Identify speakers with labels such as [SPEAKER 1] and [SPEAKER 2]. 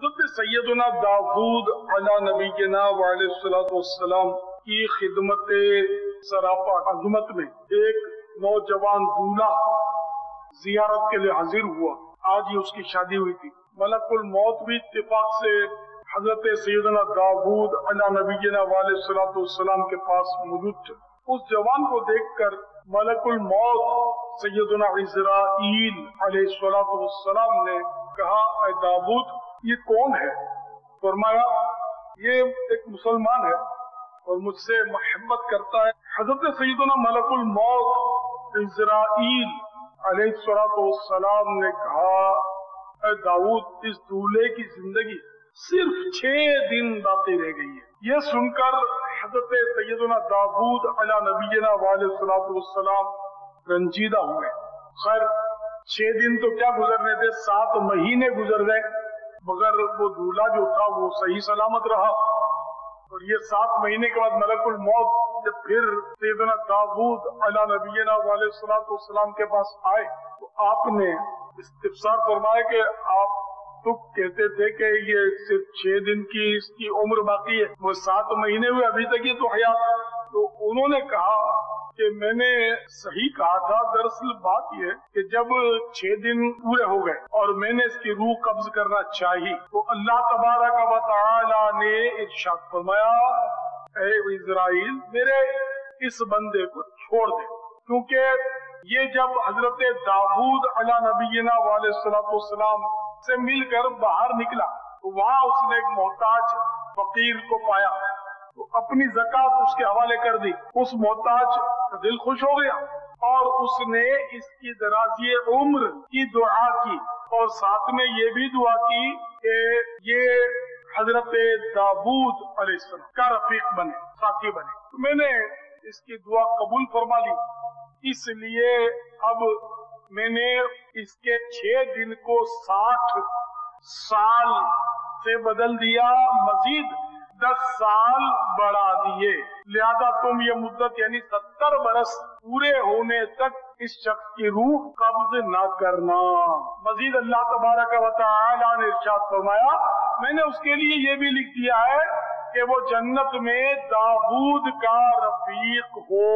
[SPEAKER 1] حضرت سیدنا داؤد علی نبینا وعلیہ کی خدمت سراپا عظمت میں ایک نوجوان دولہا زیارت کے لیے حاضر ہوا۔ آج ہی اس کی شادی ہوئی تھی۔ ملک الموت بھی اتفاق سے حضرت سیدنا داؤد علی نبینا وعلیہ کے پاس موجود تھے۔ اس جوان کو دیکھ کر ملک الموت سیدنا عزرائیل علیہ السلام نے کہا، اے داؤد یہ کون ہے؟ فرمایا یہ ایک مسلمان ہے اور مجھ سے محبت کرتا ہے۔ حضرت سیدنا ملک الموت عزرائیل علیہ السلام نے کہا، اے داؤد اس دولہے کی زندگی صرف 6 دن باقی رہ گئی ہے۔ یہ سن کر حضرت سیدنا داؤد علی نبینا وعلیہ السلام رنجیدہ ہوئے۔ خیر 6 دن تو کیا گزرنے تھے، 7 مہینے گزر گئے مگر وہ دولہا جو تھا وہ صحیح سلامت رہا۔ اور یہ 7 مہینے کے بعد ملک الموت جب پھر سیدنا داؤد علی نبینا وعلیہ السلام کے پاس آئے تو آپ نے استفسار فرمایا کہ آپ تو کہتے تھے کہ یہ صرف 6 دن کی اس کی عمر باقی ہے، وہ 7 مہینے ہوئے ابھی تک یہ تو حیات۔ تو انہوں نے کہا کہ میں نے صحیح کہا تھا، دراصل بات یہ کہ جب 6 دن پورے ہو گئے اور میں نے اس کی روح قبض کرنا چاہی تو اللہ تبارک و تعالی نے ارشاد فرمایا، اے اسرائیل میرے اس بندے کو چھوڑ دے، کیونکہ یہ جب حضرت داؤد علی نبینا وعلیہ السلام سے مل کر باہر نکلا تو وہاں اس نے ایک محتاج فقیر کو پایا تو اپنی زکات اس کے حوالے کر دی۔ اس محتاج کا دل خوش ہو گیا اور اس نے اس کی درازی عمر کی دعا کی اور ساتھ میں یہ بھی دعا کی کہ یہ حضرت داؤد علیہ السلام کا رفیق بنے، ساتھی بنے۔ تو میں نے اس کی دعا قبول فرما لی، اس لیے اب میں نے اس کے 6 دن کو 60 سال سے بدل دیا، مزید 10 سال بڑھا دیے، لہذا تم یہ مدت یعنی 70 برس پورے ہونے تک اس شخص کی روح قبض نہ کرنا۔ مزید اللہ تبارک و تعالی نے ارشاد فرمایا، میں نے اس کے لیے یہ بھی لکھ دیا ہے کہ وہ جنت میں داؤد کا رفیق ہو۔